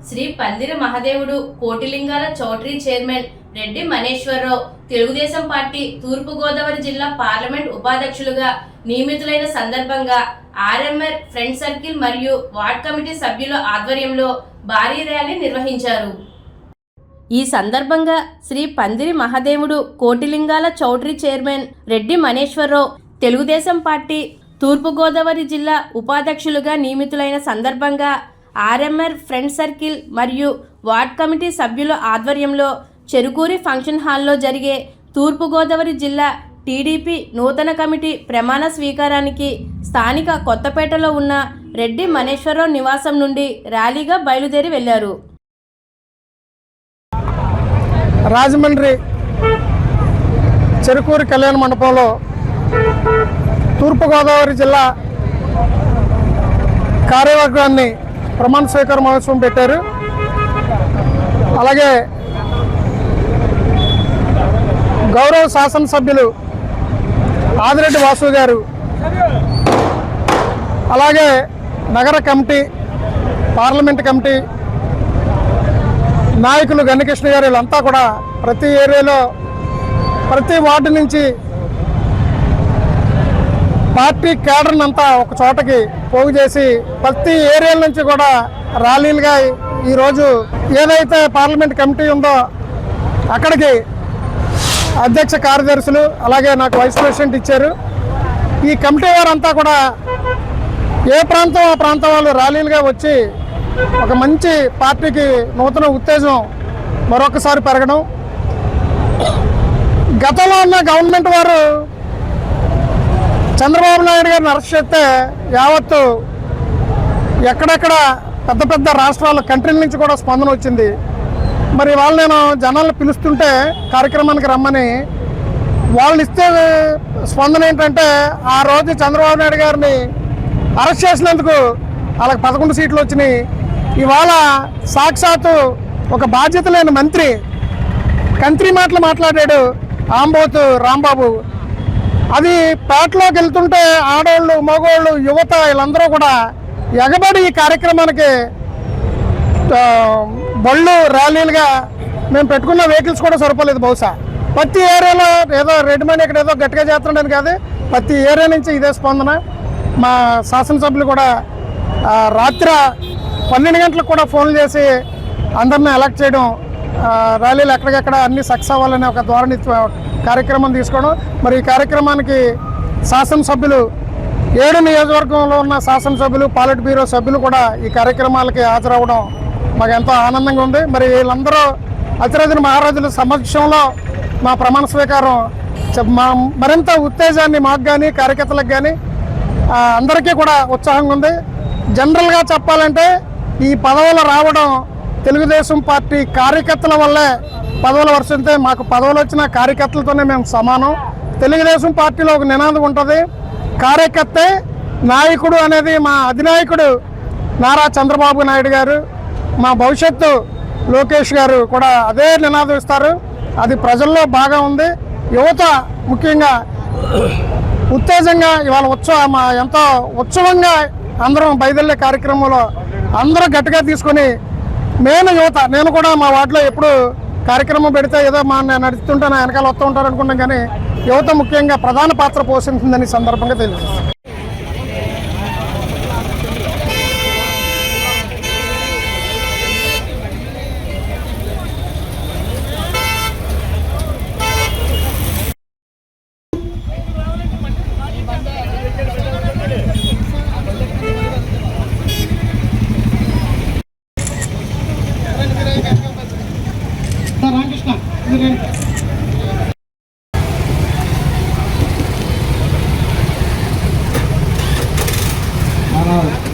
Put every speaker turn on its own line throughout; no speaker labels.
శ్రీ పందిరి మహదేవుడు Kotilingala choultry chairman Reddy మనీశ్వరరావు Telugu Desam party తూర్పు గోదావరి జిల్లా పార్లమెంట్ ఉపాధ్యక్షులుగా నియమితులైన సందర్భంగా ఆర్ఎంఆర్ ఫ్రెండ్ సర్కిల్ మరియు వార్డ్ కమిటీ సభ్యుల ఆధ్వర్యంలో భారీ ర్యాలీ నిర్వహించారు. ఈ సందర్భంగా శ్రీ పందిరి మహదేవుడు కోటిలింగాల చౌటరీ చైర్మన్ రెడ్డి మనీశ్వరరావు తెలుగుదేశం పార్టీ తూర్పు గోదావరి జిల్లా ఉపాధ్యక్షులుగా నియమితులైన సందర్భంగా ఆర్ఎంఆర్ ఫ్రెండ్ సర్కిల్ మరియు వార్డ్ కమిటీ సభ్యుల ఆధ్వర్యంలో చెరుకూరి ఫంక్షన్ హాల్లో జరిగే తూర్పుగోదావరి జిల్లా టీడీపీ నూతన కమిటీ ప్రమాణ స్వీకారానికి స్థానిక కొత్తపేటలో ఉన్న రెడ్డి మనీశ్వరరావు నివాసం నుండి ర్యాలీగా బయలుదేరి వెళ్లారు.
రాజమండ్రి చెరుకూరి కళ్యాణ మండపంలో తూర్పుగోదావరి జిల్లా కార్యవర్గాన్ని ప్రమాణ స్వీకార మహోత్సవం పెట్టారు. అలాగే గౌరవ శాసనసభ్యులు ఆదిరెడ్డి వాసు గారు, అలాగే నగర కమిటీ, పార్లమెంట్ కమిటీ నాయకులు గణకృష్ణ గారు, వీళ్ళంతా కూడా ప్రతి ఏరియాలో ప్రతి వార్డు నుంచి పార్టీ కేడర్ని అంతా ఒక చోటకి పోగు చేసి ప్రతి ఏరియాల నుంచి కూడా ర్యాలీలుగా ఈరోజు ఏదైతే పార్లమెంట్ కమిటీ ఉందో అక్కడికి అధ్యక్ష కార్యదర్శులు అలాగే నాకు వైస్ ప్రెసిడెంట్ ఇచ్చారు. ఈ కమిటీ వారంతా కూడా ఏ ప్రాంతం ఆ ప్రాంతం వాళ్ళు ర్యాలీలుగా వచ్చి ఒక మంచి పార్టీకి నూతన ఉత్తేజం మరొకసారి పెరగడం. గతంలో ఉన్న గవర్నమెంట్ వారు చంద్రబాబు నాయుడు గారిని అరెస్ట్ చేస్తే యావత్తు ఎక్కడెక్కడ పెద్ద పెద్ద రాష్ట్రాల కంట్రీల నుంచి కూడా స్పందన వచ్చింది. మరి వాళ్ళు నేను జనాలను పిలుస్తుంటే కార్యక్రమానికి రమ్మని వాళ్ళు ఇస్తే స్పందన ఏంటంటే ఆ రోజు చంద్రబాబు నాయుడు గారిని అరెస్ట్ చేసినందుకు వాళ్ళకి 11 సీట్లు వచ్చినాయి. ఇవాళ సాక్షాత్తు ఒక బాధ్యత లేని మంత్రి కంత్రి మాటలు మాట్లాడాడు ఆంబోతు రాంబాబు. అది పేటలోకి వెళ్తుంటే ఆడవాళ్ళు, మగవాళ్ళు, యువత వీళ్ళందరూ కూడా ఎగబడి ఈ కార్యక్రమానికి బళ్ళు ర్యాలీలుగా మేము పెట్టుకున్న వెహికల్స్ కూడా సరిపోలేదు. బహుశా ప్రతి ఏరియాలో ఏదో రెడ్డిమని ఇక్కడ ఏదో గట్టిగా చేస్తున్నాడని కాదు, ప్రతి ఏరియా నుంచి ఇదే స్పందన. మా శాసనసభ్యులు కూడా రాత్రి 12 గంటలకు కూడా ఫోన్లు చేసి అందరినీ ఎలక్ట్ చేయడం, ర్యాలీలు ఎక్కడికెక్కడ అన్ని సక్సెస్ అవ్వాలనే ఒక ధోరణి కార్యక్రమం తీసుకోవడం. మరి ఈ కార్యక్రమానికి శాసనసభ్యులు 7 నియోజకవర్గంలో ఉన్న శాసనసభ్యులు, పాలిట్ బ్యూరో సభ్యులు కూడా ఈ కార్యక్రమాలకి హాజరవ్వడం మాకు ఎంతో ఆనందంగా ఉంది. మరి వీళ్ళందరూ అతిరథుని మహారాజుల సమక్షంలో మా ప్రమాణ స్వీకారం మరింత ఉత్తేజాన్ని మాకు కానీ కార్యకర్తలకు కానీ అందరికీ కూడా ఉత్సాహంగా ఉంది. జనరల్గా చెప్పాలంటే ఈ పదవులు రావడం తెలుగుదేశం పార్టీ కార్యకర్తల వల్లే పదవులు వరుసంతే. మాకు పదవులు వచ్చిన కార్యకర్తలతోనే మేము సమానం. తెలుగుదేశం పార్టీలో ఒక నినాదం ఉంటుంది, కార్యకర్తే నాయకుడు అనేది. మా అధినాయకుడు నారా చంద్రబాబు నాయుడు గారు, మా భవిష్యత్తు లోకేష్ గారు కూడా అదే నినాదం ఇస్తారు. అది ప్రజల్లో బాగా ఉంది. యువత ముఖ్యంగా ఉత్తేజంగా ఇవాళ ఎంతో ఉత్సవంగా అందరం బయలుదేరే కార్యక్రమంలో అందరూ గట్టిగా తీసుకొని మెయిన్ యువత, నేను కూడా మా వార్డులో ఎప్పుడు కార్యక్రమం పెడితే ఏదో నేను నడుస్తుంటే నా వెనకాల వస్తూ ఉంటారు అనుకున్నాం, కానీ యువత ముఖ్యంగా ప్రధాన పాత్ర పోషిస్తుందని సందర్భంగా తెలుసు.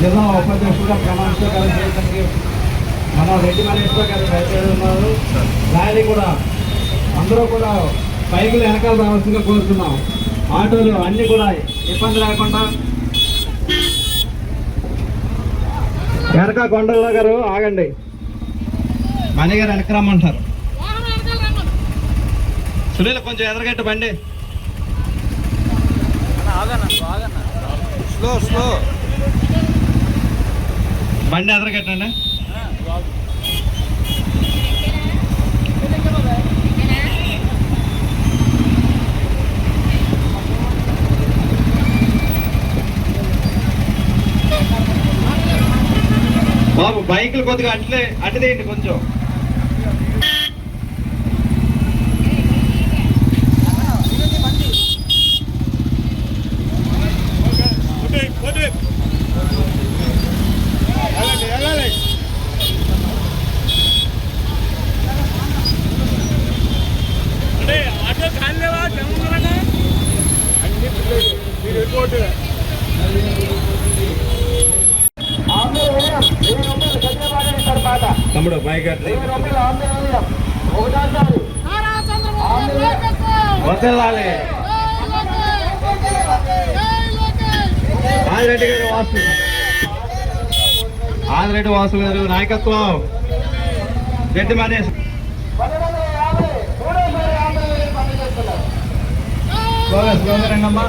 జిల్లా ఉపాధ్యక్షులుగా ప్రమాణ స్వీకారం చేయడానికి మన రెడ్డి మనీశ్వర్ గారు బయలుదేరి ఉన్నారు. ర్యాలీ కూడా అందరూ కూడా బైకులు వెనకాల రావాల్సిందిగా కోరుతున్నాం. ఆటోలు అన్నీ కూడా ఇబ్బంది లేకుండా. వెనక కొండల్లో గారు ఆగండి, మణి గారు వెనక రమ్మంటారు. సునీల్ కొంచెం ఎదరగట్టు బండి, స్లో బండి ఎదరగట్టండి. బాబు బైకులు కొద్దిగా అట్లేయండి కొంచెం. తమ్ముడు బైక్ వదలాలి. ఆదిరెడ్డి గారు ఆదిరెడ్డి వాసు గారు నాయకత్వం రెడ్డి మనీష్. రంగమ్మా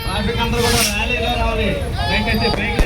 ట్రాఫిక్ అందరూ కూడా ర్యాలీలో రావాలి. దయచేసి బైక్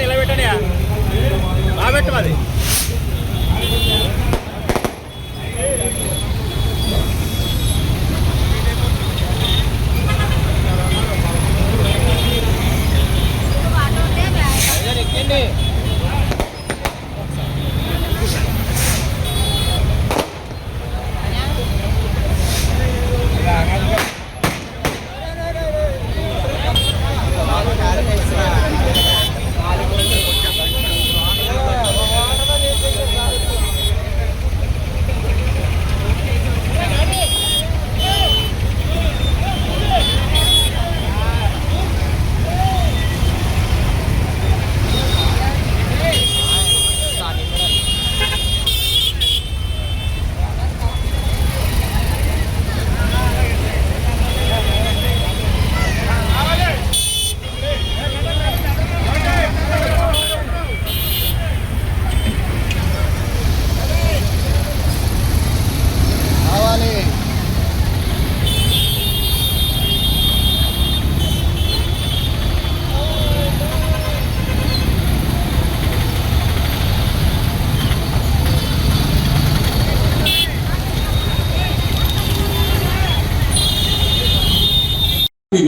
నిలబెట్టండి బాబెట్టు అది.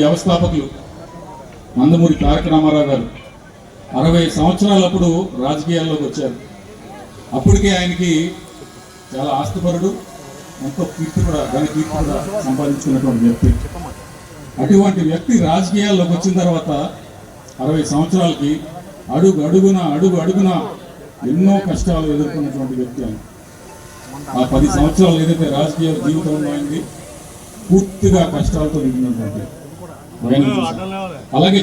వ్యవస్థాపకులు నందమూరి తారక రామారావు గారు 60 సంవత్సరాలప్పుడు రాజకీయాల్లోకి వచ్చారు. అప్పటికే ఆయనకి చాలా ఆస్తిపరుడు, ఎంతో కీర్తి కూడా సంపాదించుకున్నటువంటి వ్యక్తి. అటువంటి వ్యక్తి రాజకీయాల్లోకి వచ్చిన తర్వాత 60 సంవత్సరాలకి అడుగున ఎన్నో కష్టాలు ఎదుర్కొన్నటువంటి వ్యక్తి ఆయన. ఆ 10 సంవత్సరాలు ఏదైతే రాజకీయ జీవితంలో అయింది పూర్తిగా కష్టాలతో నిండినటువంటి అలాగే